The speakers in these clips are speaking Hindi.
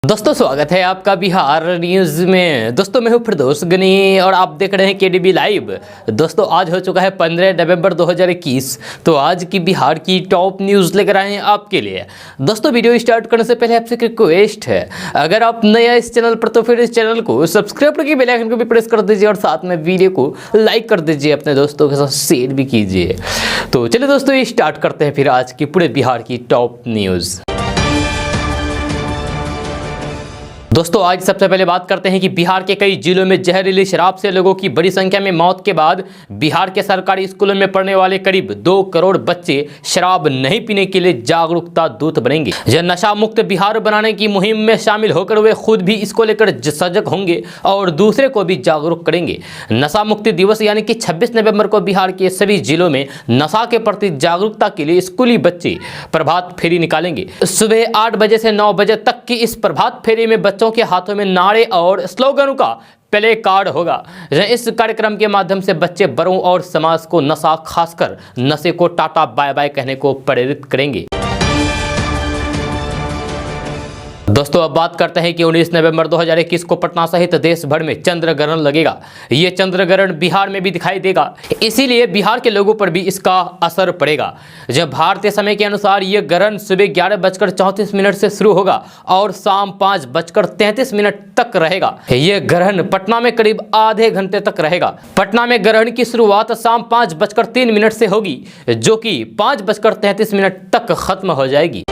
दोस्तों स्वागत है आपका बिहार न्यूज में। दोस्तों मैं हूं फिरदौस गनी और आप देख रहे हैं केडीबी लाइव। दोस्तों आज हो चुका है 15 नवंबर 2021। तो आज की बिहार की टॉप न्यूज़ लेकर आए हैं आपके लिए। दोस्तों वीडियो स्टार्ट करने से पहले आपसे रिक्वेस्ट है, अगर आप नए हैं इस चैनल पर तो फिर इस चैनल को सब्सक्राइब करके बेल आइकन को भी प्रेस कर दीजिए और साथ में वीडियो को लाइक कर दीजिए, अपने दोस्तों के साथ शेयर भी कीजिए। तो चलिए दोस्तों ये स्टार्ट करते हैं फिर आज की पूरे बिहार की टॉप न्यूज़। दोस्तों आज सबसे पहले बात करते हैं कि बिहार के कई जिलों में जहरीली शराब से लोगों की बड़ी संख्या में मौत के बाद बिहार के सरकारी स्कूलों में पढ़ने वाले करीब 2 करोड़ बच्चे शराब नहीं पीने के लिए जागरूकता दूत बनेंगे। यह नशा मुक्त बिहार बनाने की मुहिम में शामिल होकर वे खुद भी इसको लेकर सजग होंगे और दूसरे को भी जागरूक करेंगे। नशा मुक्ति दिवस यानी कि 26 नवंबर को बिहार के सभी जिलों में नशा के प्रति जागरूकता के लिए स्कूली बच्चे प्रभात फेरी निकालेंगे। सुबह 8 बजे से 9 बजे तक की इस प्रभात फेरी में बच्चों के हाथों में नारे और स्लोगनों का प्ले कार्ड होगा। इस कार्यक्रम के माध्यम से बच्चे बड़ों और समाज को नशा, खासकर नशे को टाटा बाय बाय कहने को प्रेरित करेंगे। दोस्तों अब बात करते हैं कि 19 नवंबर 2021 को पटना सहित देश भर में चंद्र ग्रहण लगेगा। ये चंद्र ग्रहण बिहार में भी दिखाई देगा, इसीलिए बिहार के लोगों पर भी इसका असर पड़ेगा। जब भारतीय समय के अनुसार ये ग्रहण सुबह 11:34 से शुरू होगा और शाम 5:33 तक रहेगा। ये ग्रहण पटना में करीब आधे घंटे तक रहेगा। पटना में ग्रहण की शुरुआत शाम 5:03 से होगी, जो कि 5:33 तक खत्म हो जाएगी।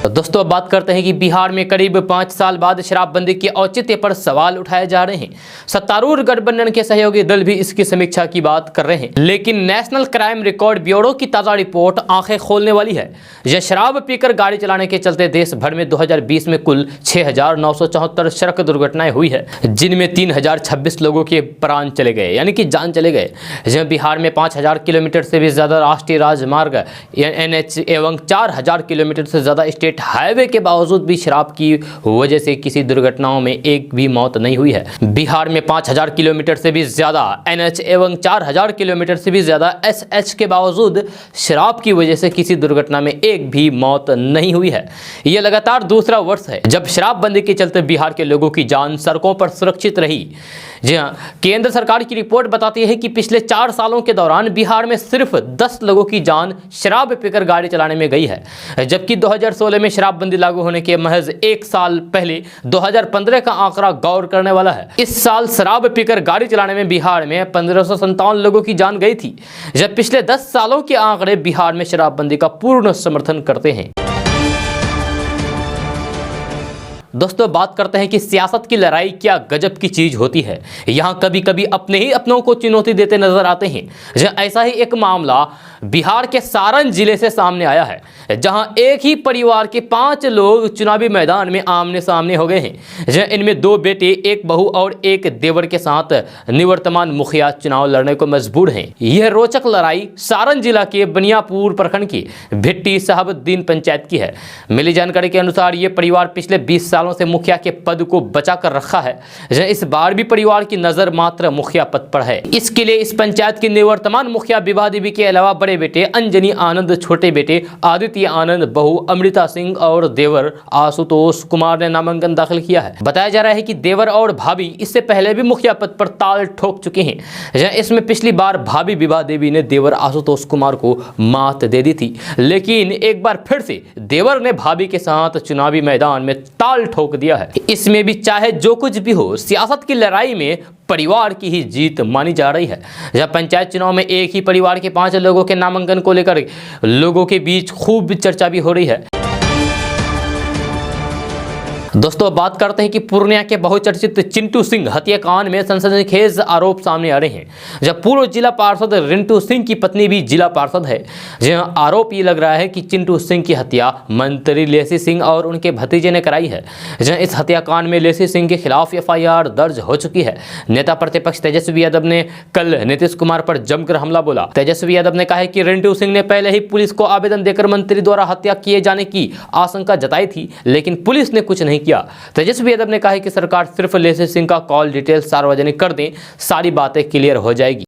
दोस्तों अब बात करते हैं कि बिहार में करीब 5 साल बाद शराबबंदी के औचित्य पर सवाल उठाए जा रहे हैं। सत्तारूढ़ गठबंधन के सहयोगी दल भी इसकी समीक्षा की बात कर रहे हैं, लेकिन नेशनल क्राइम रिकॉर्ड ब्यूरो की ताज़ा रिपोर्ट आंखें खोलने वाली है। यह शराब पीकर गाड़ी चलाने के चलते देश भर में 2020 में कुल 6,974 सड़क दुर्घटनाएं हुई है, जिनमें 3,026 लोगों के प्राण चले गए यानी कि जान चले गए। जहाँ बिहार में 5,000 किलोमीटर से भी ज़्यादा राष्ट्रीय राजमार्ग NH एवं 4,000 किलोमीटर से ज़्यादा स्टेट हाईवे के बावजूद भी शराब की वजह से किसी दुर्घटनाओं में एक भी मौत नहीं हुई है। बिहार में 5,000 किलोमीटर से भी ज्यादा NH एवं 4,000 किलोमीटर से भी ज्यादा SH के बावजूद शराब की वजह से किसी दुर्घटना में एक भी मौत नहीं हुई है। यह लगातार दूसरा वर्ष है जब शराबबंदी के चलते बिहार के लोगों की जान सड़कों पर सुरक्षित रही। जी हाँ, केंद्र सरकार की रिपोर्ट बताती है कि पिछले 4 सालों के दौरान बिहार में सिर्फ 10 लोगों की जान शराब पीकर गाड़ी चलाने में गई है, जबकि 2016 में शराबबंदी लागू होने के महज 1 साल पहले 2015 का आंकड़ा गौर करने वाला है। इस साल शराब पीकर गाड़ी चलाने में बिहार में 1557 लोगों की जान गई थी, जब पिछले 10 सालों के आंकड़े बिहार में शराबबंदी का पूर्ण समर्थन करते हैं। दोस्तों बात करते हैं कि सियासत की लड़ाई क्या गजब की चीज होती है। यहाँ कभी कभी अपने ही अपनों को चुनौती देते नजर आते हैं। ऐसा ही एक मामला बिहार के सारण जिले से सामने आया है, जहां एक ही परिवार के 5 लोग चुनावी मैदान में आमने सामने हो गए हैं। इनमें 2 बेटे, 1 बहू और 1 देवर के साथ निवर्तमान मुखिया चुनाव लड़ने को मजबूर हैं। यह रोचक लड़ाई सारण जिला के बनियापुर प्रखंड की भिट्टी साहबुद्दीन पंचायत की है। मिली जानकारी के अनुसार ये परिवार पिछले 20 सालों से मुखिया के पद को बचा कर रखा है। इस बार भी परिवार की नजर मात्र मुखिया पद पर है। इसके लिए इस पंचायत की निवर्तमान मुखिया विभा देवी के अलावा बड़े बेटे अंजनी आनंद, छोटे बेटे आदित्य आनंद, बहू अमृता सिंह और देवर आशुतोष कुमार ने नामांकन दाखिल किया है। बताया जा रहा है कि देवर और भाभी इससे पहले भी मुखिया पद पर ताल ठोक चुके हैं। इसमें पिछली बार भाभी विभा देवी ने देवर आशुतोष कुमार को मात दे दी थी, लेकिन एक बार फिर से देवर ने भाभी के साथ चुनावी मैदान में ताल ठोक दिया है। इसमें भी चाहे जो कुछ भी हो, सियासत की लड़ाई में परिवार की ही जीत मानी जा रही है। जब पंचायत चुनाव में एक ही परिवार के 5 लोगों के नामांकन को लेकर लोगों के बीच खूब चर्चा भी हो रही है। दोस्तों बात करते हैं कि पूर्णिया के बहुचर्चित चिंटू सिंह हत्याकांड में सनसनीखेज आरोप सामने आ रहे हैं। जब पूर्व जिला पार्षद रिंटू सिंह की पत्नी भी जिला पार्षद है। जहां आरोप ये लग रहा है कि चिंटू सिंह की हत्या मंत्री लेसी सिंह और उनके भतीजे ने कराई है। जहां इस हत्याकांड में लेसी सिंह के खिलाफ FIR दर्ज हो चुकी है। नेता प्रतिपक्ष तेजस्वी यादव ने कल नीतीश कुमार पर जमकर हमला बोला। तेजस्वी यादव ने कहा है कि रिंटू सिंह ने पहले ही पुलिस को आवेदन देकर मंत्री द्वारा हत्या किए जाने की आशंका जताई थी, लेकिन पुलिस ने कुछ नहीं किया। तेजस्वी यादव ने कहा कि सरकार सिर्फ लेसी सिंह का कॉल डिटेल सार्वजनिक कर दें, सारी बातें क्लियर हो जाएगी।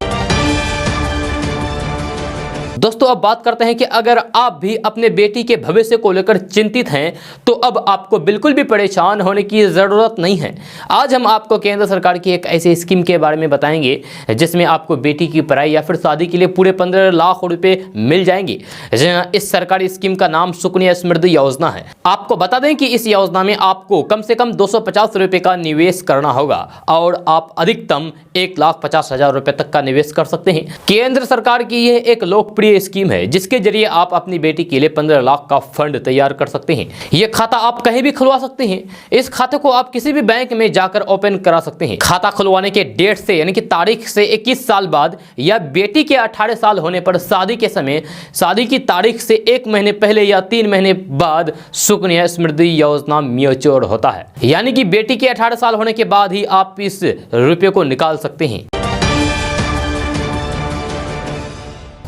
दोस्तों अब बात करते हैं कि अगर आप भी अपने बेटी के भविष्य को लेकर चिंतित हैं तो अब आपको बिल्कुल भी परेशान होने की ज़रूरत नहीं है। आज हम आपको केंद्र सरकार की एक ऐसी स्कीम के बारे में बताएंगे जिसमें आपको बेटी की पढ़ाई या फिर शादी के लिए पूरे 15 लाख रुपए मिल जाएंगे। इस सरकारी स्कीम का नाम सुकन्या समृद्धि योजना है। आपको बता दें कि इस योजना में आपको कम से कम 250 रुपए का निवेश करना होगा और आप अधिकतम 1,50,000 रुपए तक का निवेश कर सकते हैं। केंद्र सरकार की यह एक लोकप्रिय स्कीम है जिसके जरिए आप अपनी बेटी के लिए 15 लाख का फंड तैयार कर सकते हैं। यह खाता आप कहीं भी खुलवा सकते हैं। इस खाते को आप किसी भी बैंक में जाकर ओपन करा सकते हैं। खाता खुलवाने के डेट से यानी कि तारीख से 21 साल बाद या बेटी के 18 साल होने पर शादी के समय शादी की तारीख से 1 महीने पहले या 3 महीने बाद सुकन्या समृद्धि योजना म्यूच्योर होता है। यानी कि बेटी के 18 साल होने के बाद ही आप इस रुपये को निकाल सकते हैं।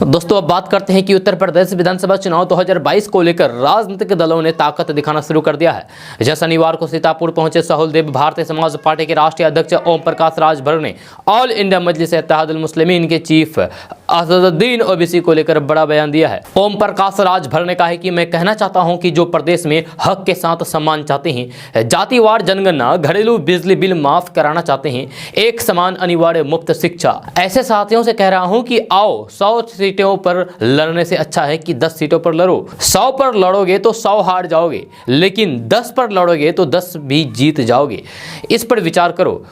दोस्तों अब बात करते हैं कि उत्तर प्रदेश विधानसभा चुनाव 2022 को लेकर राजनीतिक दलों ने ताकत दिखाना शुरू कर दिया है। जहां शनिवार को सीतापुर पहुंचे सहूलदेव भारतीय समाज पार्टी के राष्ट्रीय अध्यक्ष ओम प्रकाश राजभर ने ऑल इंडिया मजलिस इत्तेहादुल मुस्लिमीन के चीफ असदुद्दीन ओवैसी को लेकर बड़ा बयान दिया है। ओम प्रकाश राजभर ने कहा है कि मैं कहना चाहता हूं कि जो प्रदेश में हक के साथ सम्मान चाहते हैं, जातिवार जनगणना, घरेलू बिजली बिल माफ कराना चाहते हैं, एक समान अनिवार्य मुफ्त शिक्षा, ऐसे साथियों से कह रहा हूं कि आओ 100 सीटों पर लड़ने से अच्छा है कि 10 सीटों पर लड़ो। 100 पर लड़ोगे तो 100 हार जाओगे, लेकिन 10 पर लड़ोगे तो 10 भी जीत जाओगे। इस पर विचार करो।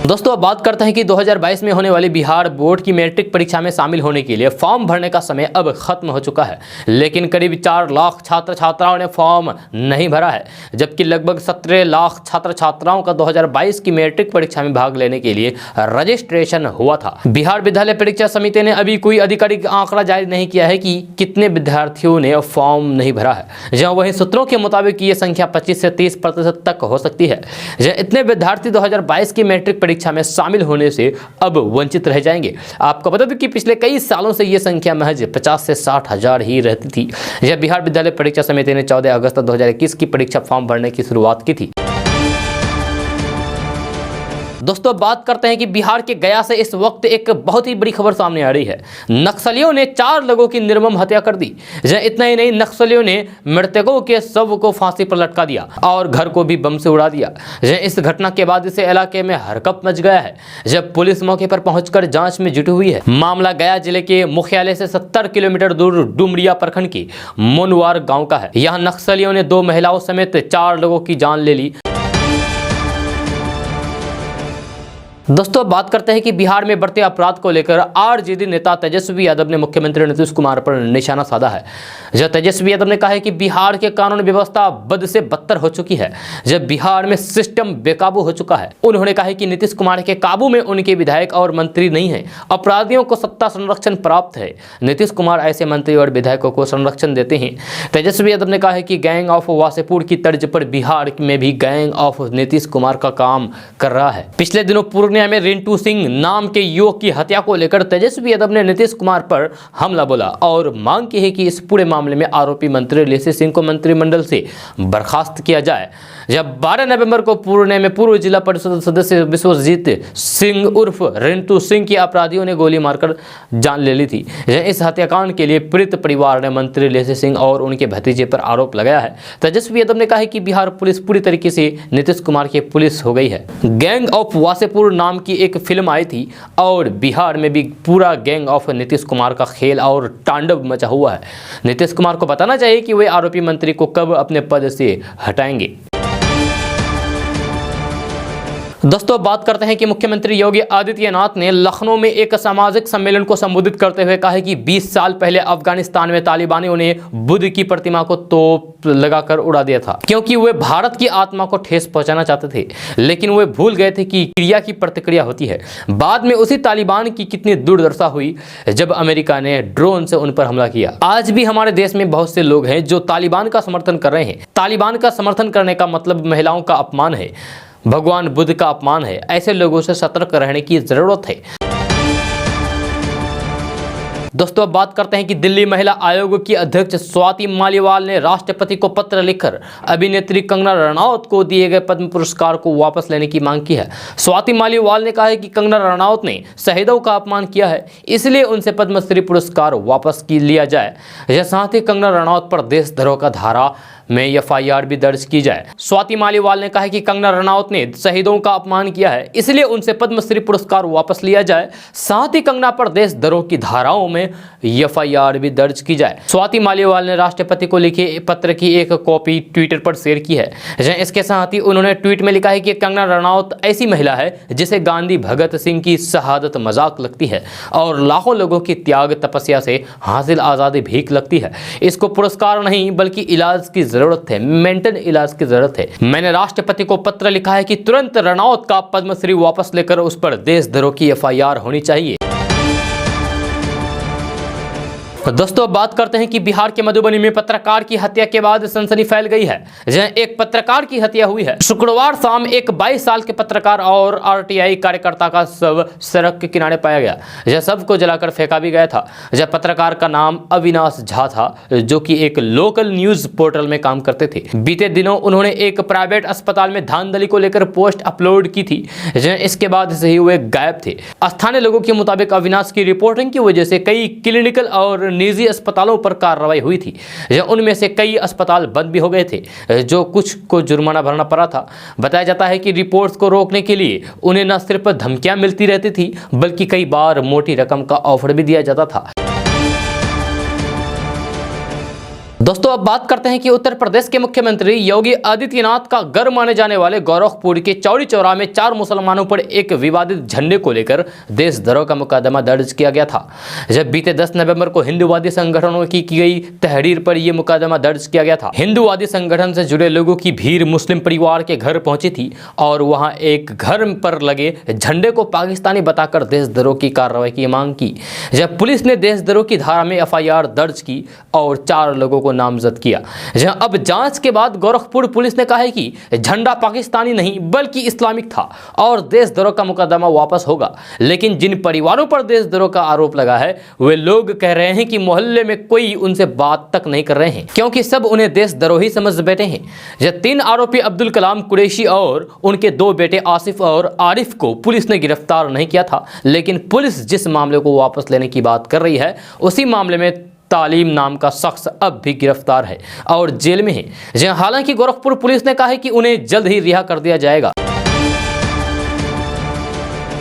दोस्तों अब बात करते हैं कि 2022 में होने वाली बिहार बोर्ड की मैट्रिक परीक्षा में शामिल होने के लिए फॉर्म भरने का समय अब खत्म हो चुका है, लेकिन करीब 4 लाख छात्र छात्राओं ने फॉर्म नहीं भरा है, जबकि लगभग 17 लाख छात्र छात्राओं का 2022 की मैट्रिक परीक्षा में भाग लेने के लिए रजिस्ट्रेशन हुआ था। बिहार विद्यालय परीक्षा समिति ने अभी कोई आधिकारिक आंकड़ा जारी नहीं किया है कि कितने विद्यार्थियों ने फॉर्म नहीं भरा है। जहाँ वहीं सूत्रों के मुताबिक ये संख्या 25 से 30% तक हो सकती है। जहाँ इतने विद्यार्थी 2022 की मैट्रिक परीक्षा में शामिल होने से अब वंचित रह जाएंगे। आपको बता दें कि पिछले कई सालों से यह संख्या महज 50 से 60 हजार ही रहती थी। यह बिहार विद्यालय परीक्षा समिति ने 14 अगस्त 2021 की परीक्षा फॉर्म भरने की शुरुआत की थी। दोस्तों बात करते हैं कि बिहार के गया से इस वक्त एक बहुत ही बड़ी खबर सामने आ रही है। नक्सलियों ने 4 लोगों की निर्मम हत्या कर दी। इतना ही नहीं, नक्सलियों ने मृतकों के शव को फांसी पर लटका दिया और घर को भी बम से उड़ा दिया। इस घटना के बाद इस इलाके में हरकत मच गया है, जब पुलिस मौके पर पहुंचकर जांच में जुटी हुई है। मामला गया जिले के मुख्यालय से 70 किलोमीटर दूर डुमरिया प्रखंड के मोनवार गाँव का है। यहाँ नक्सलियों ने 2 महिलाओं समेत 4 लोगों की जान ले ली। दोस्तों बात करते हैं कि बिहार में बढ़ते अपराध को लेकर आरजेडी नेता तेजस्वी यादव ने मुख्यमंत्री नीतीश कुमार पर निशाना साधा है। जब तेजस्वी यादव ने कहा है कि बिहार के कानून व्यवस्था बद से बदतर हो चुकी है, जब बिहार में सिस्टम बेकाबू हो चुका है। उन्होंने कहा है कि नीतीश कुमार के काबू में उनके विधायक और मंत्री नहीं है, अपराधियों को सत्ता संरक्षण प्राप्त है। नीतीश कुमार ऐसे मंत्री और विधायकों को संरक्षण देते हैं। तेजस्वी यादव ने कहा है कि गैंग ऑफ वासेपुर की तर्ज पर बिहार में भी गैंग ऑफ नीतीश कुमार का काम कर रहा है। पिछले दिनों पूर्णिया में रिंटू सिंह नाम के युवक की हत्या को लेकर तेजस्वी यादव ने नीतीश कुमार पर हमला बोला और मांग की है कि इस पूरे मामले में आरोपी मंत्री लेसी सिंह को मंत्रिमंडल से बर्खास्त किया जाए। जब 12 नवंबर को पूर्णिया में पूर्व जिला परिषद सदस्य विश्वजीत सिंह उर्फ रिंटू सिंह की अपराधियों ने गोली मारकर जान ले ली थी। इस हत्याकांड के लिए पीड़ित परिवार ने मंत्री लेसी सिंह और उनके भतीजे पर आरोप लगाया है। तेजस्वी यादव ने कहा है कि बिहार पुलिस पूरी तरीके से नीतीश कुमार की पुलिस हो गई है। गैंग ऑफ वासेपुर नाम की एक फिल्म आई थी और बिहार में भी पूरा गैंग ऑफ नीतीश कुमार का खेल और तांडव मचा हुआ है। नीतीश कुमार को बताना चाहिए कि वे आरोपी मंत्री को कब अपने पद से हटाएंगे। दोस्तों बात करते हैं कि मुख्यमंत्री योगी आदित्यनाथ ने लखनऊ में एक सामाजिक सम्मेलन को संबोधित करते हुए कहा है कि 20 साल पहले अफगानिस्तान में तालिबानियों ने बुद्ध की प्रतिमा को तोप लगाकर उड़ा दिया था, क्योंकि वे भारत की आत्मा को ठेस पहुंचाना चाहते थे, लेकिन वे भूल गए थे कि क्रिया की प्रतिक्रिया होती है। बाद में उसी तालिबान की कितनी दुर्दशा हुई जब अमेरिका ने ड्रोन से उन पर हमला किया। आज भी हमारे देश में बहुत से लोग हैं जो तालिबान का समर्थन कर रहे हैं। तालिबान का समर्थन करने का मतलब महिलाओं का अपमान है, भगवान बुद्ध का अपमान है। ऐसे लोगों से सतर्क रहने की जरूरत है। दोस्तों अब बात करते हैं कि दिल्ली महिला आयोग की अध्यक्ष स्वाति मालीवाल ने राष्ट्रपति को पत्र लिखकर अभिनेत्री कंगना रनौत को दिए गए पद्म पुरस्कार को वापस लेने की मांग की है। स्वाति मालीवाल ने कहा है कि कंगना रनौत ने शहीदों का अपमान किया है, इसलिए उनसे पद्मश्री पुरस्कार वापस लिया जाए। यह साथ ही कंगना रनौत पर देशद्रोह का धारा में एफआईआर भी दर्ज की जाए। स्वाति मालीवाल ने कहा कि कंगना रनौत ने शहीदों का अपमान किया है, इसलिए उनसे पद्मश्री पुरस्कार वापस लिया जाए। साथ ही कंगना पर देशद्रोह की धाराओं में एफआईआर भी दर्ज की जाए। स्वाति मालीवाल ने राष्ट्रपति को लिखे पत्र की एक कॉपी ट्विटर पर शेयर की है। इसके साथ ही उन्होंने ट्वीट में लिखा है कि कंगना रनौत ऐसी महिला है जिसे गांधी भगत सिंह की शहादत मजाक लगती है और लाखों लोगों की त्याग तपस्या से हासिल आज़ादी भीख लगती है। इसको पुरस्कार नहीं बल्कि इलाज की जरूरत है, मेंटल इलाज की जरूरत है। मैंने राष्ट्रपति को पत्र लिखा है कि तुरंत रनौत का पद्मश्री वापस लेकर उस पर देशद्रोह की एफआईआर होनी चाहिए। दोस्तों अब बात करते हैं कि बिहार के मधुबनी में पत्रकार की हत्या के बाद सनसनी फैल गई है। जहां एक पत्रकार की हत्या हुई है। शुक्रवार शाम एक 22 साल के पत्रकार और आरटीआई कार्यकर्ता का शव सड़क के किनारे पाया गया। यह शव को जलाकर फेंका भी गया था। यह पत्रकार का नाम अविनाश झा था, जो कि एक लोकल न्यूज पोर्टल में काम करते थे। बीते दिनों उन्होंने एक प्राइवेट अस्पताल में धांधली को लेकर पोस्ट अपलोड की थी। इसके बाद से ही वे गायब थे। स्थानीय लोगों के मुताबिक अविनाश की रिपोर्टिंग की वजह से कई क्लिनिकल और निजी अस्पतालों पर कार्रवाई हुई थी। उनमें से कई अस्पताल बंद भी हो गए थे, जो कुछ को जुर्माना भरना पड़ा था। बताया जाता है कि रिपोर्ट्स को रोकने के लिए उन्हें न सिर्फ धमकियां मिलती रहती थी, बल्कि कई बार मोटी रकम का ऑफर भी दिया जाता था। दोस्तों अब बात करते हैं कि उत्तर प्रदेश के मुख्यमंत्री योगी आदित्यनाथ का घर माने जाने वाले गोरखपुर के चौरी चौरा में 4 मुसलमानों पर एक विवादित झंडे को लेकर देशद्रोह का मुकदमा दर्ज किया गया था। जब बीते 10 नवंबर को हिंदूवादी संगठनों की गई तहरीर पर यह मुकदमा दर्ज किया गया था। हिंदूवादी संगठन से जुड़े लोगों की भीड़ मुस्लिम परिवार के घर पहुंची थी और वहां एक घर पर लगे झंडे को पाकिस्तानी बताकर देशद्रोह की कार्रवाई की मांग की। जब पुलिस ने देशद्रोह की धारा में एफआईआर दर्ज की और 4 लोगों को नामजद किया। जहां अब जांच के बाद गोरखपुर पुलिस ने कहा है कि झंडा पाकिस्तानी नहीं बल्कि इस्लामिक था और देशद्रोह का मुकदमा वापस होगा। लेकिन जिन परिवारों पर देशद्रोह का आरोप लगा है, वे लोग कह रहे हैं कि मोहल्ले में कोई उनसे बात तक नहीं कर रहे हैं, क्योंकि सब उन्हें देशद्रोही समझ बैठे हैं। जब 3 आरोपी अब्दुल कलाम कुरैशी और उनके 2 बेटे आसिफ और आरिफ को पुलिस ने गिरफ्तार नहीं किया था, लेकिन पुलिस जिस मामले को वापस लेने की बात कर रही है, उसी मामले में तालीम नाम का शख्स अब भी गिरफ्तार है और जेल में है। जहां हालांकि गोरखपुर पुलिस ने कहा है कि उन्हें जल्द ही रिहा कर दिया जाएगा।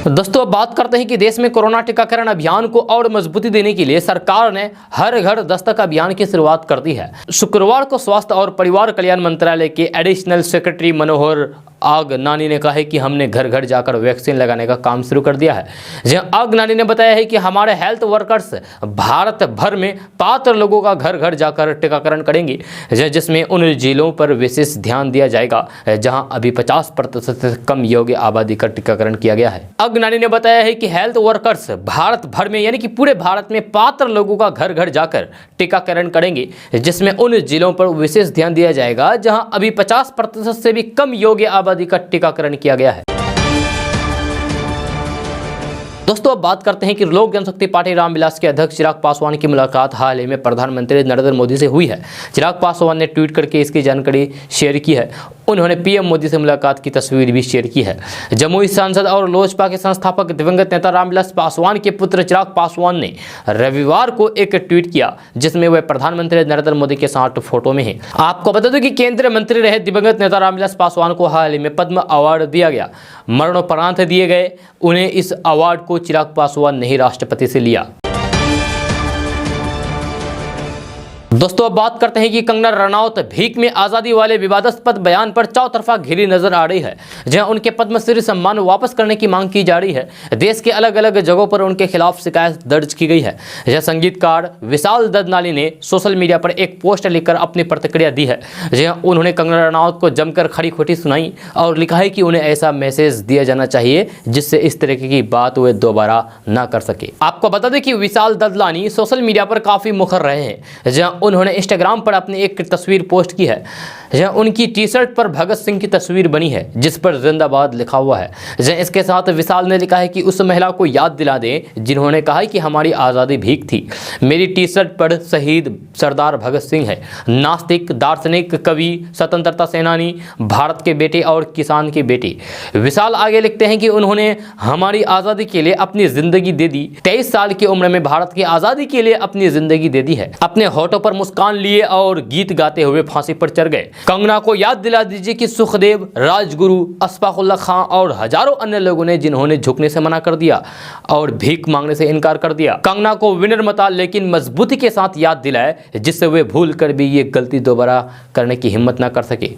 दोस्तों अब बात करते हैं कि देश में कोरोना टीकाकरण अभियान को और मजबूती देने के लिए सरकार ने हर घर दस्तक अभियान की शुरुआत कर दी है। शुक्रवार को स्वास्थ्य और परिवार कल्याण मंत्रालय के एडिशनल सेक्रेटरी मनोहर आगनानी ने कहा है कि हमने घर घर जाकर वैक्सीन लगाने का काम शुरू कर दिया है। जहां आगनानी ने बताया है कि हमारे हेल्थ वर्कर्स भारत भर में पात्र लोगों का घर घर जाकर टीकाकरण करेंगे, जिसमें उन जिलों पर विशेष ध्यान दिया जाएगा जहां अभी 50% से कम योग्य आबादी का टीकाकरण किया गया है। आगनानी ने बताया है कि हेल्थ वर्कर्स भारत भर में यानी कि पूरे भारत में पात्र लोगों का घर घर जाकर टीकाकरण करेंगे, जिसमें उन जिलों पर विशेष ध्यान दिया जाएगा जहां अभी 50% से भी कम योग्य आबादी का टीकाकरण किया गया है। दोस्तों अब बात करते हैं कि लोक जनशक्ति पार्टी रामविलास के अध्यक्ष चिराग पासवान की मुलाकात हाल ही में प्रधानमंत्री नरेंद्र मोदी से हुई है। चिराग पासवान ने ट्वीट करके इसकी जानकारी शेयर की है। उन्होंने पीएम मोदी से मुलाकात की तस्वीर भी शेयर की है। जमुई सांसद और लोजपा के संस्थापक दिवंगत नेता रामविलास पासवान के पुत्र चिराग पासवान ने रविवार को एक ट्वीट किया, जिसमें वह प्रधानमंत्री नरेंद्र मोदी के साथ फोटो में है। आपको बता दें कि केंद्रीय मंत्री रहे दिवंगत नेता रामविलास पासवान को हाल ही में पद्म अवार्ड दिया गया। मरणोपरांत दिए गए उन्हें इस अवार्ड को चिराग पासवान ने ही राष्ट्रपति से लिया। दोस्तों अब बात करते हैं कि कंगना रनौत भीख में आज़ादी वाले विवादास्पद बयान पर चौतरफा घिरी नजर आ रही है, जहां उनके पद्मश्री सम्मान वापस करने की मांग की जा रही है। देश के अलग अलग जगहों पर उनके खिलाफ शिकायत दर्ज की गई है। यह संगीतकार विशाल ददनानी ने सोशल मीडिया पर एक पोस्ट लिखकर अपनी प्रतिक्रिया दी है, जहां उन्होंने कंगना रनौत को जमकर खरी खोटी सुनाई और लिखा है कि उन्हें ऐसा मैसेज दिया जाना चाहिए जिससे इस तरह की बात वे दोबारा ना कर सके। आपको बता दें कि विशाल ददलानी सोशल मीडिया पर काफी मुखर रहे हैं, जहां उन्होंने इंस्टाग्राम पर अपनी एक तस्वीर पोस्ट की है जहाँ उनकी टी शर्ट पर भगत सिंह की तस्वीर बनी है जिस पर जिंदाबाद लिखा हुआ है। जहाँ इसके साथ विशाल ने लिखा है कि उस महिला को याद दिला दें जिन्होंने कहा कि हमारी आज़ादी भीख थी। मेरी टी शर्ट पर शहीद सरदार भगत सिंह है, नास्तिक, दार्शनिक, कवि, स्वतंत्रता सेनानी, भारत के बेटे और किसान के बेटे। विशाल आगे लिखते हैं कि उन्होंने हमारी आज़ादी के लिए अपनी जिंदगी दे दी। 23 साल की उम्र में भारत की आज़ादी के लिए अपनी जिंदगी दे दी है। अपने होठों पर मुस्कान लिए और गीत गाते हुए फांसी पर चढ़ गए। कंगना को याद दिला दीजिए कि सुखदेव, राजगुरु, अशफाकुल्ला खां और हजारों अन्य लोगों ने जिन्होंने झुकने से मना कर दिया और भीख मांगने से इनकार कर दिया। कंगना को विनम्रता लेकिन मजबूती के साथ याद दिलाए जिससे वे भूल कर भी ये गलती दोबारा करने की हिम्मत न कर सके।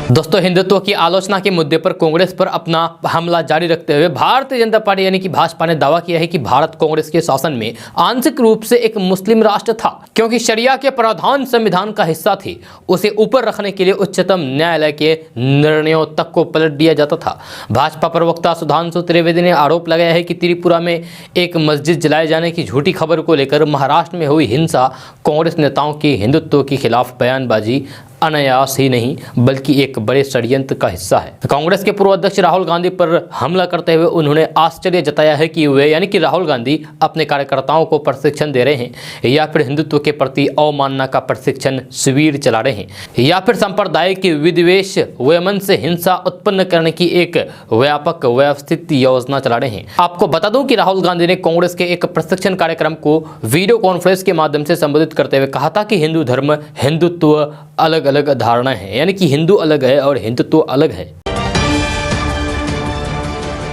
दोस्तों, हिंदुत्व की आलोचना के मुद्दे पर कांग्रेस पर अपना हमला जारी रखते हुए भारतीय जनता पार्टी यानी कि भाजपा ने दावा किया है कि भारत कांग्रेस के शासन में आंशिक रूप से एक मुस्लिम राष्ट्र था, क्योंकि शरिया के प्रावधान संविधान का हिस्सा थे। उसे ऊपर रखने के लिए उच्चतम न्यायालय के निर्णयों तक को पलट दिया जाता था। भाजपा प्रवक्ता सुधांशु त्रिवेदी ने आरोप लगाया है कि त्रिपुरा में एक मस्जिद जलाए जाने की झूठी खबर को लेकर महाराष्ट्र में हुई हिंसा कांग्रेस नेताओं की हिंदुत्व के खिलाफ बयानबाजी अनायास ही नहीं बल्कि एक बड़े षड्यंत्र का हिस्सा है। कांग्रेस के पूर्व अध्यक्ष राहुल गांधी पर हमला करते हुए उन्होंने आश्चर्य जताया है कि वे यानी कि राहुल गांधी अपने कार्यकर्ताओं को प्रशिक्षण दे रहे हैं या फिर हिंदुत्व के प्रति अवमानना का प्रशिक्षण शिविर चला रहे हैं या फिर सांप्रदायिक विद्वेष व मन से हिंसा उत्पन्न करने की एक व्यापक व्यवस्थित योजना चला रहे हैं। आपको बता दूं कि राहुल गांधी ने कांग्रेस के एक प्रशिक्षण कार्यक्रम को वीडियो कॉन्फ्रेंस के माध्यम से संबोधित करते हुए कहा था कि हिंदू धर्म, हिंदुत्व अलग अलग धारणा है, यानी कि हिंदू अलग है और हिंदुत्व अलग है।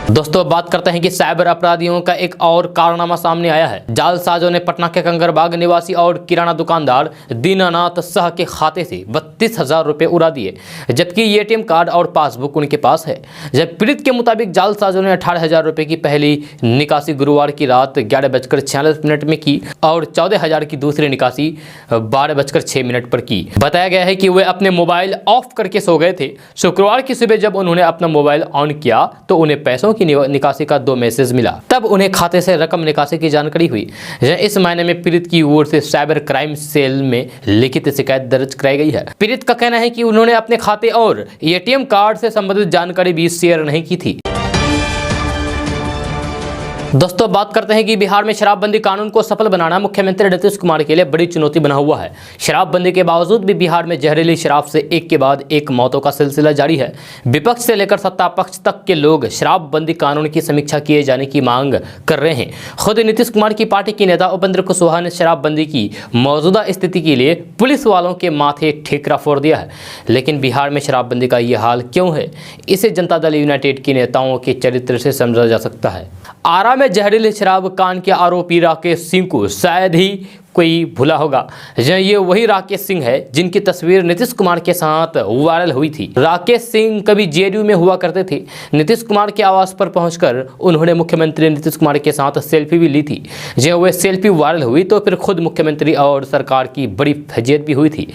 दोस्तों, बात करते हैं कि साइबर अपराधियों का एक और कारनामा सामने आया है। जालसाजों ने पटना के कंकरबाग निवासी और किराना दुकानदार दीनानाथ शाह के खाते से 32,000 रुपए उड़ा दिए, जबकि एटीएम कार्ड और पासबुक उनके पास है। जब पीड़ित के मुताबिक जालसाजों ने 18,000 रुपए की पहली निकासी गुरुवार की रात 11:46 में की और 14,000 की दूसरी निकासी 12:06 पर की। बताया गया है कि वे अपने मोबाइल ऑफ करके सो गए थे। शुक्रवार की सुबह जब उन्होंने अपना मोबाइल ऑन किया तो उन्हें पैसों की निकासी का 2 मैसेज मिला। तब उन्हें खाते से रकम निकासी की जानकारी हुई। इस मायने में पीड़ित की ओर से साइबर क्राइम सेल में लिखित शिकायत दर्ज कराई गई है। पीड़ित का कहना है कि उन्होंने अपने खाते और एटीएम कार्ड से संबंधित जानकारी भी शेयर नहीं की थी। दोस्तों, बात करते हैं कि बिहार में शराबबंदी कानून को सफल बनाना मुख्यमंत्री नीतीश कुमार के लिए बड़ी चुनौती बना हुआ है। शराबबंदी के बावजूद भी बिहार में जहरीली शराब से एक के बाद एक मौतों का सिलसिला जारी है। विपक्ष से लेकर सत्ता पक्ष तक के लोग शराबबंदी कानून की समीक्षा किए जाने की मांग कर रहे हैं। खुद नीतीश कुमार की पार्टी के नेता उपेंद्र कुशवाहा ने शराबबंदी की मौजूदा स्थिति के लिए पुलिस वालों के माथे ठेकरा फोड़ दिया है। लेकिन बिहार में शराबबंदी का ये हाल क्यों है, इसे जनता दल यूनाइटेड के नेताओं के चरित्र से समझा जा सकता है। आरा में जहरीले शराब कांड के आरोपी राकेश सिंह को शायद ही कोई भूला होगा। ये वही राकेश सिंह है जिनकी तस्वीर नीतीश कुमार के साथ वायरल हुई थी। राकेश सिंह कभी जेडीयू में हुआ करते थे। नीतीश कुमार के आवास पर पहुंचकर उन्होंने मुख्यमंत्री नीतीश कुमार के साथ सेल्फी भी ली थी। जब वह सेल्फी वायरल हुई तो फिर खुद मुख्यमंत्री और सरकार की बड़ी फजीयत भी हुई थी।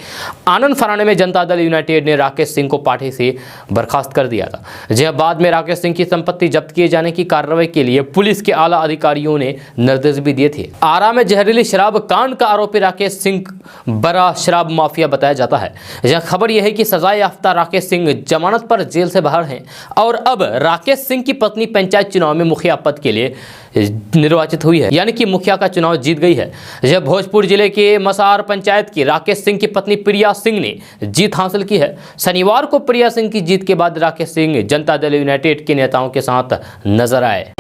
आनंद फराने में जनता दल यूनाइटेड ने राकेश सिंह को पार्टी से बर्खास्त कर दिया था। जब बाद में राकेश सिंह की संपत्ति जब्त किए जाने की कार्रवाई के लिए पुलिस के आला अधिकारियों ने निर्देश भी दिए थे। आरा में जहरीली शराब कांड का आरोपी राकेश सिंह बड़ा शराब माफिया बताया जाता है। यह खबर यह है कि सजा याफ्ता राकेश सिंह जमानत पर जेल से बाहर हैं और अब राकेश सिंह की पत्नी पंचायत चुनाव में मुखिया पद के लिए निर्वाचित हुई है, यानी कि मुखिया का चुनाव जीत गई है। यह भोजपुर जिले के मसार पंचायत की राकेश सिंह की पत्नी प्रिया सिंह ने जीत हासिल की है। शनिवार को प्रिया सिंह की जीत के बाद राकेश सिंह जनता दल यूनाइटेड के नेताओं के साथ नजर आए।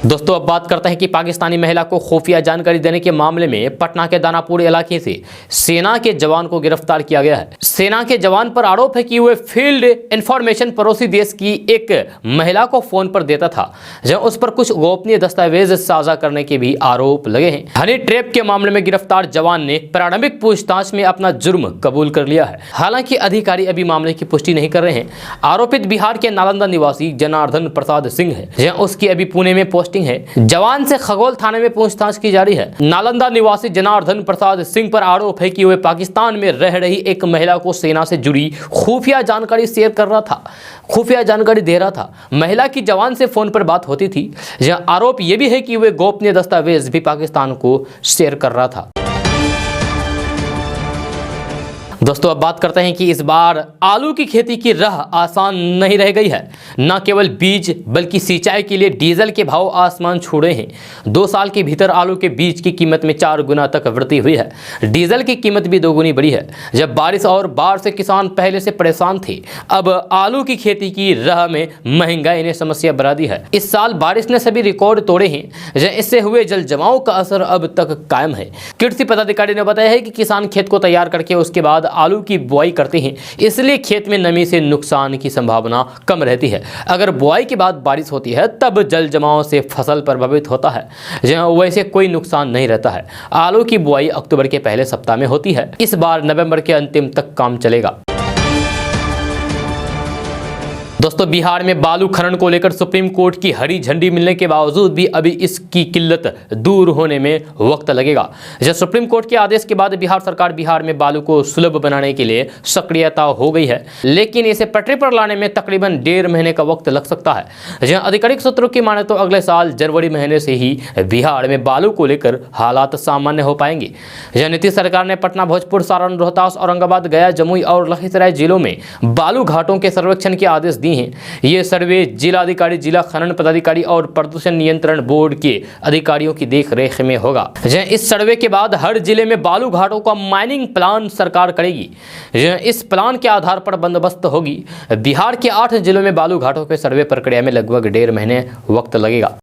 दोस्तों, अब बात करते हैं कि पाकिस्तानी महिला को खुफिया जानकारी देने के मामले में पटना के दानापुर इलाके से सेना के जवान को गिरफ्तार किया गया है। सेना के जवान पर आरोप है कि वह फील्ड इंफॉर्मेशन पड़ोसी देश की एक महिला को फोन पर देता था, जहां उस पर कुछ गोपनीय दस्तावेज साझा करने के भी आरोप लगे हैं। हनी ट्रैप के मामले में गिरफ्तार जवान ने प्रारंभिक पूछताछ में अपना जुर्म कबूल कर लिया है। हालांकि अधिकारी अभी मामले की पुष्टि नहीं कर रहे हैं। आरोपित बिहार के नालंदा निवासी जनार्दन प्रसाद सिंह है, जहां उसकी अभी पुणे में पोस्टिंग है। जवान से खगोल थाने में पूछताछ की जा रही है। नालंदा निवासी जनार्दन प्रसाद सिंह पर आरोप है कि वह पाकिस्तान में रह रही एक महिला को सेना से जुड़ी खुफिया जानकारी शेयर कर रहा था, खुफिया जानकारी दे रहा था। महिला की जवान से फोन पर बात होती थी। यह आरोप यह भी है कि वह गोपनीय दस्तावेज भी पाकिस्तान को शेयर कर रहा था। दोस्तों अब बात करते हैं कि इस बार आलू की खेती की राह आसान नहीं रह गई है। न केवल बीज बल्कि सिंचाई के लिए डीजल के भाव आसमान छू रहे हैं। 2 साल के भीतर आलू के बीज की कीमत में 4 गुना तक वृद्धि हुई है। डीजल की कीमत भी 2 गुनी बढ़ी है। जब बारिश और बाढ़ से किसान पहले से परेशान थे, अब आलू की खेती की राह में महंगाई ने समस्या बढ़ा दी है। इस साल बारिश ने सभी रिकॉर्ड तोड़े हैं। इससे हुए जल जमाव का असर अब तक कायम है। कृषि पदाधिकारी ने बताया है कि किसान खेत को तैयार करके उसके बाद आलू की बुआई करते हैं, इसलिए खेत में नमी से नुकसान की संभावना कम रहती है। अगर बुआई के बाद बारिश होती है तब जल जमाव से फसल प्रभावित होता है, जहां वैसे कोई नुकसान नहीं रहता है। आलू की बुआई अक्टूबर के पहले सप्ताह में होती है। इस बार नवंबर के अंतिम तक काम चलेगा। दोस्तों बिहार में बालू खनन को लेकर सुप्रीम कोर्ट की हरी झंडी मिलने के बावजूद भी अभी इसकी किल्लत दूर होने में वक्त लगेगा। जब सुप्रीम कोर्ट के आदेश के बाद बिहार सरकार बिहार में बालू को सुलभ बनाने के लिए सक्रियता हो गई है, लेकिन इसे पटरी पर लाने में तकरीबन 1.5 महीने का वक्त लग सकता है। जहां आधिकारिक सूत्रों की माने तो अगले साल जनवरी महीने से ही बिहार में बालू को लेकर हालात सामान्य हो पाएंगे। जहां नीतीश सरकार ने पटना, भोजपुर, सारण, रोहतास, औरंगाबाद, गया, जमुई और लखीसराय जिलों में बालू घाटों के सर्वेक्षण के आदेश दिए हैं। ये सर्वे जिलाधिकारी, जिला खनन पदाधिकारी और प्रदूषण नियंत्रण बोर्ड के अधिकारियों की देखरेख में होगा। इस सर्वे के बाद हर जिले में बालू घाटों का माइनिंग प्लान सरकार करेगी। इस प्लान के आधार पर बंदोबस्त होगी। बिहार के 8 जिलों में बालू घाटों के सर्वे प्रक्रिया में लगभग 1.5 महीने वक्त लगेगा।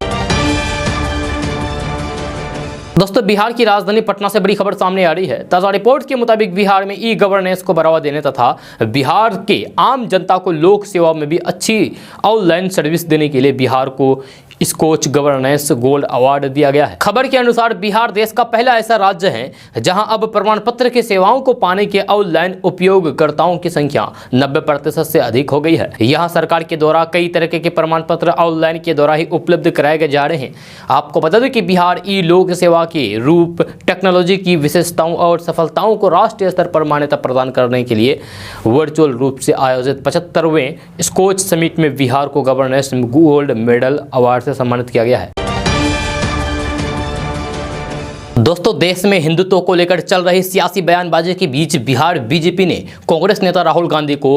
दोस्तों बिहार की राजधानी पटना से बड़ी खबर सामने आ रही है। ताजा रिपोर्ट के मुताबिक बिहार में ई गवर्नेंस को बढ़ावा देने तथा बिहार के आम जनता को लोक सेवा में भी अच्छी ऑनलाइन सर्विस देने के लिए बिहार को स्कॉच गवर्नेंस गोल्ड अवार्ड दिया गया है। खबर के अनुसार बिहार देश का पहला ऐसा राज्य है जहां अब प्रमाण पत्र की सेवाओं को पाने के ऑनलाइन उपयोगकर्ताओं की संख्या 90% से अधिक हो गई है। यहां सरकार के द्वारा कई तरह के प्रमाण पत्र ऑनलाइन के द्वारा ही उपलब्ध कराए जा रहे हैं। आपको बता दें कि बिहार ई लोक सेवा के रूप, टेक्नोलॉजी की विशेषताओं और सफलताओं को राष्ट्रीय स्तर पर मान्यता प्रदान करने के लिए वर्चुअल रूप से आयोजित 75वें स्कॉच समिट में बिहार को गवर्नेंस गोल्ड मेडल अवार्ड से सम्मानित किया गया है। दोस्तों देश में हिंदुत्व को लेकर चल रही सियासी बयानबाजी के बीच बिहार बीजेपी ने कांग्रेस नेता राहुल गांधी को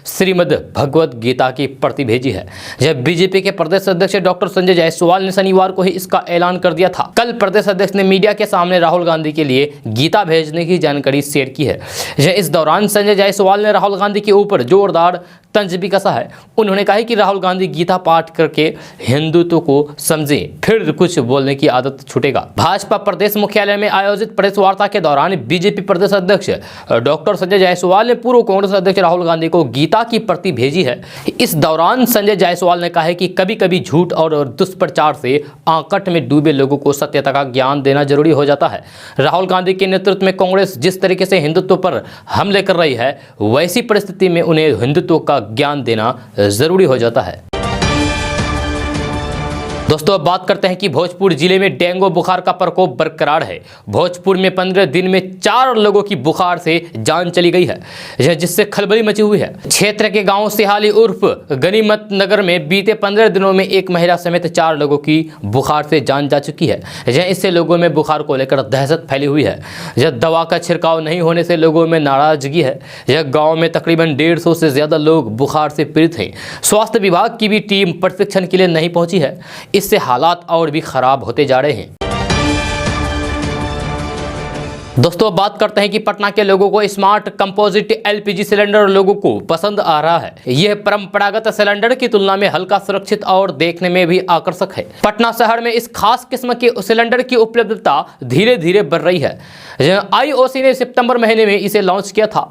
श्रीमद् भगवत गीता की प्रति भेजी है। जब बीजेपी के प्रदेश अध्यक्ष डॉक्टर संजय जायसवाल ने शनिवार को ही इसका ऐलान कर दिया था। कल प्रदेश अध्यक्ष ने मीडिया के सामने राहुल गांधी के लिए गीता भेजने की जानकारी शेयर की है। इस दौरान संजय जायसवाल ने राहुल गांधी के ऊपर जोरदार तंज भी कसा है। उन्होंने कहा कि राहुल गांधी गीता पाठ करके हिंदुत्व को समझे, फिर कुछ बोलने की आदत छूटेगा। भाजपा प्रदेश मुख्यालय में आयोजित प्रेस वार्ता के दौरान बीजेपी प्रदेश अध्यक्ष डॉक्टर संजय जायसवाल ने पूर्व कांग्रेस अध्यक्ष राहुल गांधी को गीता की प्रति भेजी है। इस दौरान संजय जायसवाल ने कहा है कि कभी कभी झूठ और दुष्प्रचार से आकट में डूबे लोगों को सत्यता का ज्ञान देना जरूरी हो जाता है। राहुल गांधी के नेतृत्व में कांग्रेस जिस तरीके से हिंदुत्व पर हमले कर रही है, वैसी परिस्थिति में उन्हें हिंदुत्व का ज्ञान देना जरूरी हो जाता है। दोस्तों अब बात करते हैं कि भोजपुर जिले में डेंगू बुखार का प्रकोप बरकरार है। भोजपुर में 15 दिन में 4 लोगों की बुखार से जान चली गई है, जिससे खलबली मची हुई है। क्षेत्र के गांव सिहाली उर्फ गनीमत नगर में बीते 15 दिनों में एक महिला समेत 4 लोगों की बुखार से जान जा चुकी है। इससे लोगों में बुखार को लेकर दहशत फैली हुई है। दवा का छिड़काव नहीं होने से लोगों में नाराजगी है। गाँव में तकरीबन 150 से ज्यादा लोग बुखार से पीड़ित हैं। स्वास्थ्य विभाग की भी टीम प्रशिक्षण के लिए नहीं पहुंची है। इससे हालात और भी खराब होते जा रहे हैं। दोस्तों बात करते हैं कि पटना के लोगों को स्मार्ट कंपोजिट एलपीजी सिलेंडर लोगों को पसंद आ रहा है। यह परंपरागत सिलेंडर की तुलना में हल्का, सुरक्षित और देखने में भी आकर्षक है। पटना शहर में इस खास किस्म के सिलेंडर की उपलब्धता धीरे धीरे बढ़ रही है। आईओसी ने सितंबर महीने में इसे लॉन्च किया था,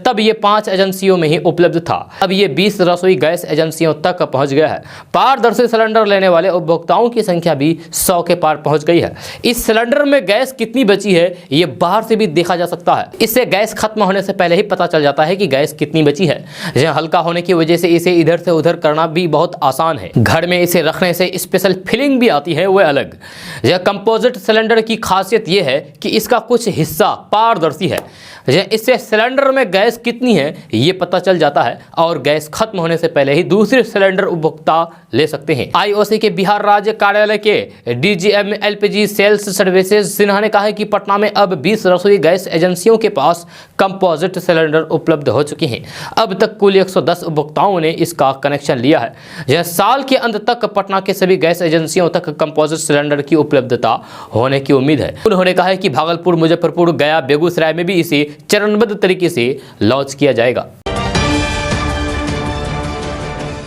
तब ये 5 एजेंसियों में ही उपलब्ध था। अब ये 20 रसोई गैस एजेंसियों तक पहुंच गया है। पारदर्शी सिलेंडर लेने वाले उपभोक्ताओं की संख्या भी 100 के पार पहुंच गई है। इस सिलेंडर में गैस कितनी बची है ये बाहर से भी देखा जा सकता है। इससे गैस खत्म होने से पहले ही पता चल जाता है कि गैस कितनी बची है। हल्का होने की वजह से इसे इधर से उधर करना भी बहुत आसान है। घर में इसे रखने से स्पेशल फीलिंग भी आती है, वह अलग। यह कंपोजिट सिलेंडर की खासियत यह है कि इसका कुछ हिस्सा पारदर्शी है। इससे सिलेंडर में गैस कितनी है ये पता चल जाता है और गैस खत्म होने से पहले ही दूसरे सिलेंडर उपभोक्ता ले सकते हैं। आईओसी के बिहार राज्य कार्यालय के DGM LPG sales services Sinha ने कहा है कि पटना में अब 20 रसोई गैस एजेंसियों के पास कंपोजिट सिलेंडर उपलब्ध हो चुके हैं। अब तक कुल 110 उपभोक्ताओं ने इसका कनेक्शन लिया है। यह साल के अंत तक पटना के सभी गैस एजेंसियों तक कंपोजिट सिलेंडर की उपलब्धता होने की उम्मीद है। उन्होंने कहा है कि भागलपुर, मुजफ्फरपुर, गया, बेगूसराय में भी इसे चरणबद्ध तरीके से लॉन्च किया जाएगा।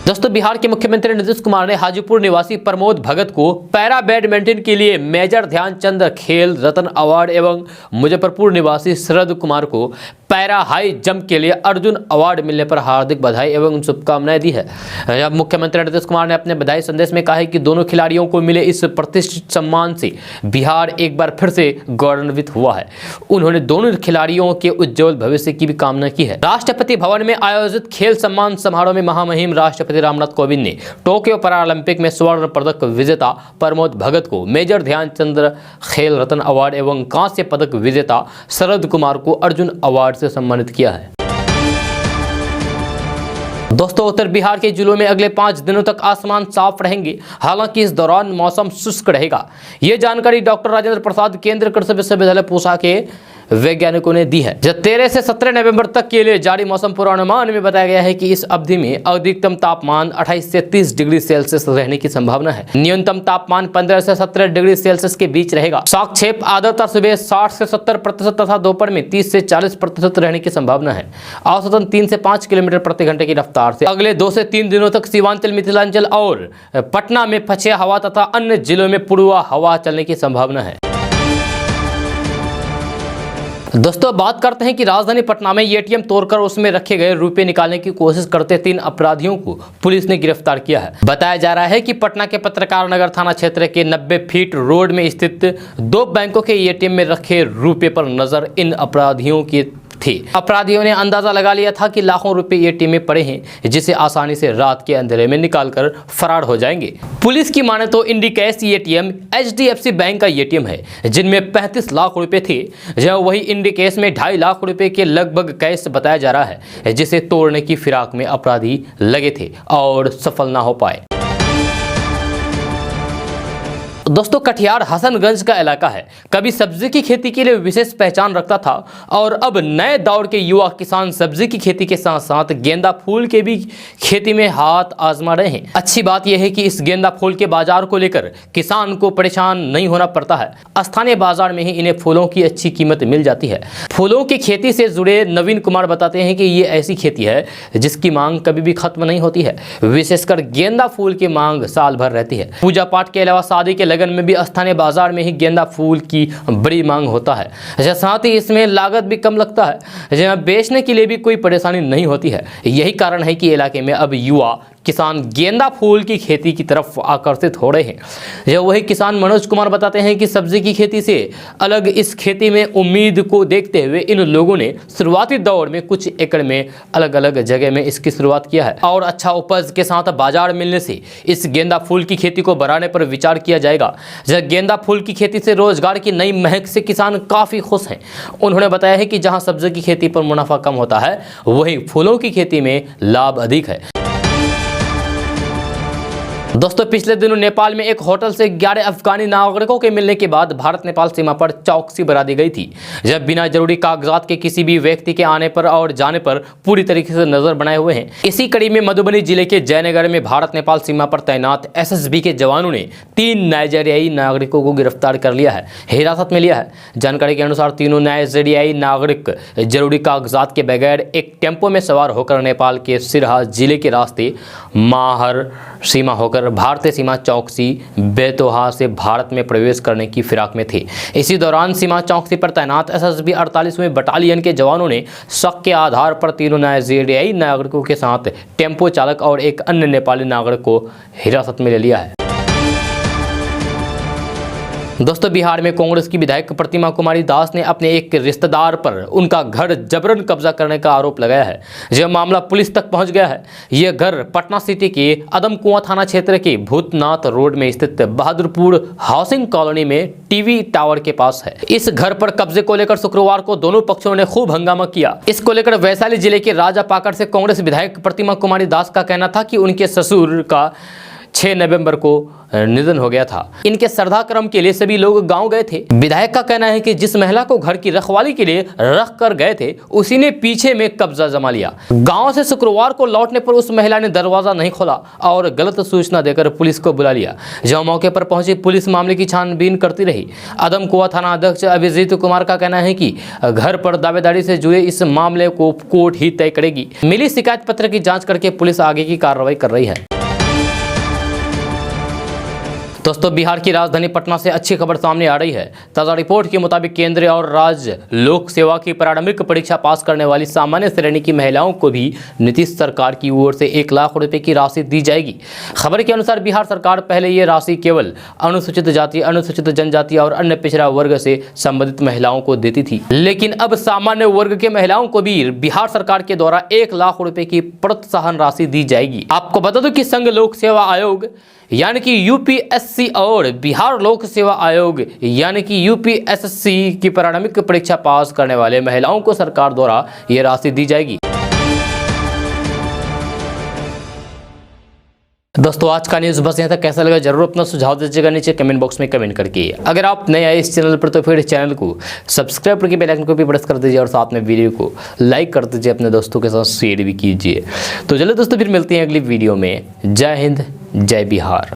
दोस्तों, बिहार के मुख्यमंत्री नीतीश कुमार ने हाजीपुर निवासी प्रमोद भगत को पैरा बैडमिंटन के लिए मेजर ध्यानचंद खेल रत्न अवार्ड एवं मुजफ्फरपुर निवासी शरद कुमार को पैरा हाई जंप के लिए अर्जुन अवार्ड मिलने पर हार्दिक बधाई एवं शुभकामनाएं दी है। मुख्यमंत्री नीतीश कुमार ने अपने बधाई संदेश में कहा है कि दोनों खिलाड़ियों को मिले इस प्रतिष्ठित सम्मान से बिहार एक बार फिर से गौरवान्वित हुआ है। उन्होंने दोनों खिलाड़ियों के उज्जवल भविष्य की भी कामना की है। राष्ट्रपति भवन में आयोजित खेल सम्मान समारोह में महामहिम राष्ट्रपति रामनाथ कोविंद ने टोक्यो पैरालंपिक में स्वर्ण पदक विजेता प्रमोद भगत को मेजर ध्यानचंद खेल रत्न अवार्ड एवं कांस्य पदक विजेता शरद कुमार को अर्जुन अवार्ड से सम्मानित किया है। दोस्तों, उत्तर बिहार के जिलों में अगले 5 दिनों तक आसमान साफ रहेंगे। हालांकि इस दौरान मौसम शुष्क रहेगा। ये जानकारी डॉक्टर राजेंद्र प्रसाद केंद्रीय कृषि विश्वविद्यालय पूसा के वैज्ञानिकों ने दी है। 13 से 17 नवंबर तक के लिए जारी मौसम पूर्वानुमान में बताया गया है कि इस अवधि में अधिकतम तापमान 28 से 30 डिग्री सेल्सियस रहने की संभावना है। न्यूनतम तापमान 15 से 17 डिग्री सेल्सियस के बीच रहेगा। सापेक्ष आर्द्रता सुबह 60 से 70% तथा दोपहर में 30 से 40% रहने की संभावना है। औसतन 3 से 5 किलोमीटर प्रति घंटे की रफ्तार से अगले 2 से 3 दिनों तक सीमांचल, मिथिलांचल और पटना में पछिया हवा तथा अन्य जिलों में पूर्वा हवा चलने की संभावना है। दोस्तों, बात करते हैं कि राजधानी पटना में एटीएम तोड़कर उसमें रखे गए रुपए निकालने की कोशिश करते 3 अपराधियों को पुलिस ने गिरफ्तार किया है। बताया जा रहा है कि पटना के पत्रकार नगर थाना क्षेत्र के 90 फीट रोड में स्थित 2 बैंकों के एटीएम में रखे रुपए पर नजर इन अपराधियों की थी। अपराधियों ने अंदाजा लगा लिया था कि लाखों रुपए एटीएम में पड़े हैं, जिसे आसानी से रात के अंधेरे में निकालकर फरार हो जाएंगे। पुलिस की माने तो इंडिकैश एटीएम HDFC बैंक का एटीएम है, जिनमें 35 लाख रुपए थे। जहां वही इंडिकैश में 2.5 लाख रुपए के लगभग कैश बताया जा रहा है, जिसे तोड़ने की फिराक में अपराधी लगे थे और सफल ना हो पाए। दोस्तों, कटिहार हसनगंज का इलाका है। कभी सब्जी की खेती के लिए विशेष पहचान रखता था और अब नए दौर के युवा किसान सब्जी की खेती के साथ साथ गेंदा फूल के भी खेती में हाथ आजमा रहे हैं। अच्छी बात यह है कि इस गेंदा फूल के बाजार को लेकर किसान को परेशान नहीं होना पड़ता है। स्थानीय बाजार में ही इन्हें फूलों की अच्छी कीमत मिल जाती है। फूलों की खेती से जुड़े नवीन कुमार बताते हैं कि ये ऐसी खेती है जिसकी मांग कभी भी खत्म नहीं होती है। विशेषकर गेंदा फूल की मांग साल भर रहती है। पूजा पाठ के अलावा शादी के लगन में भी स्थानीय बाजार में ही गेंदा फूल की बड़ी मांग होता है। साथ ही इसमें लागत भी कम लगता है, जहां बेचने के लिए भी कोई परेशानी नहीं होती है। यही कारण है कि इलाके में अब युवा किसान गेंदा फूल की खेती की तरफ आकर्षित हो रहे हैं। यह वही किसान मनोज कुमार बताते हैं कि सब्जी की खेती से अलग इस खेती में उम्मीद को देखते हुए इन लोगों ने शुरुआती दौर में कुछ एकड़ में अलग अलग जगह में इसकी शुरुआत किया है और अच्छा उपज के साथ बाजार मिलने से इस गेंदा फूल की खेती को बढ़ाने पर विचार किया जाएगा। गेंदा फूल की खेती से रोजगार की नई महक से किसान काफी खुश हैं। उन्होंने बताया है कि जहां सब्जी की खेती पर मुनाफा कम होता है, वहीं फूलों की खेती में लाभ अधिक है। दोस्तों, पिछले दिनों नेपाल में एक होटल से 11 अफगानी नागरिकों के मिलने के बाद भारत नेपाल सीमा पर चौकसी बढ़ा दी गई थी, जब बिना जरूरी कागजात के किसी भी व्यक्ति के आने पर और जाने पर पूरी तरीके से नजर बनाए हुए हैं। इसी कड़ी में मधुबनी जिले के जयनगर में भारत नेपाल सीमा पर तैनात SSB के जवानों ने 3 नाइजीरियाई नागरिकों को गिरफ्तार कर लिया है, हिरासत में लिया है। जानकारी के अनुसार तीनों नाइजीरियाई नागरिक जरूरी कागजात के बगैर एक टेम्पो में सवार होकर नेपाल के सिरहा जिले के रास्ते माहर सीमा होकर भारतीय सीमा चौकसी बेतोहा से भारत में प्रवेश करने की फिराक में थे। इसी दौरान सीमा चौकसी पर तैनात SSB 48वें बटालियन के जवानों ने शक के आधार पर तीनों नाइजीरियाई नागरिकों के साथ टेम्पो चालक और एक अन्य नेपाली नागरिक को हिरासत में ले लिया है। दोस्तों, बिहार में कांग्रेस की विधायक प्रतिमा कुमारी दास ने अपने एक रिश्तेदार पर उनका घर जबरन कब्जा करने का आरोप लगाया है। यह मामला पुलिस तक पहुंच गया है। यह घर पटना सिटी के अदमकुआं थाना क्षेत्र के भूतनाथ रोड में स्थित बहादुरपुर हाउसिंग कॉलोनी में टीवी टावर के पास है। इस घर पर कब्जे को लेकर शुक्रवार को दोनों पक्षों ने खूब हंगामा किया। इसको लेकर वैशाली जिले के राजापाकड़ से कांग्रेस विधायक प्रतिमा कुमारी दास का कहना था कि उनके ससुर का 6 नवंबर को निधन हो गया था। इनके श्रद्धा क्रम के लिए सभी लोग गांव गए थे। विधायक का कहना है कि जिस महिला को घर की रखवाली के लिए रख कर गए थे उसी ने पीछे में कब्जा जमा लिया। गांव से शुक्रवार को लौटने पर उस महिला ने दरवाजा नहीं खोला और गलत सूचना देकर पुलिस को बुला लिया। जहां मौके पर पहुंची पुलिस मामले की छानबीन करती रही। आदमकुआं थाना अध्यक्ष अभिजीत कुमार का कहना है कि घर पर दावेदारी से जुड़े इस मामले को कोर्ट ही तय करेगी। मिली शिकायत पत्र की जांच करके पुलिस आगे की कार्रवाई कर रही है। दोस्तों, बिहार की राजधानी पटना से अच्छी खबर सामने आ रही है। ताज़ा रिपोर्ट के मुताबिक केंद्रीय और राज्य लोक सेवा की प्रारंभिक परीक्षा पास करने वाली सामान्य श्रेणी की महिलाओं को भी नीतीश सरकार की ओर से 1 लाख रुपए की राशि दी जाएगी। खबर के अनुसार बिहार सरकार पहले ये राशि केवल अनुसूचित जाति, अनुसूचित जनजाति और अन्य पिछड़ा वर्ग से संबंधित महिलाओं को देती थी, लेकिन अब सामान्य वर्ग के महिलाओं को भी बिहार सरकार के द्वारा 1 लाख रुपए की प्रोत्साहन राशि दी जाएगी। आपको बता दूं कि संघ लोक सेवा आयोग यानी कि यूपीएससी और बिहार लोक सेवा आयोग यानी कि यूपीएससी की प्रारंभिक परीक्षा पास करने वाले महिलाओं को सरकार द्वारा यह राशि दी जाएगी। दोस्तों, आज का न्यूज़ बस यहाँ तक। कैसा लगा जरूर अपना सुझाव दीजिएगा नीचे कमेंट बॉक्स में कमेंट करके। अगर आप नए आए इस चैनल पर तो फिर इस चैनल को सब्सक्राइब करके बेल आइकन को भी प्रेस कर दीजिए और साथ में वीडियो को लाइक कर दीजिए, अपने दोस्तों के साथ शेयर भी कीजिए। तो चलिए दोस्तों, फिर मिलते हैं अगली वीडियो में। जय हिंद, जय बिहार।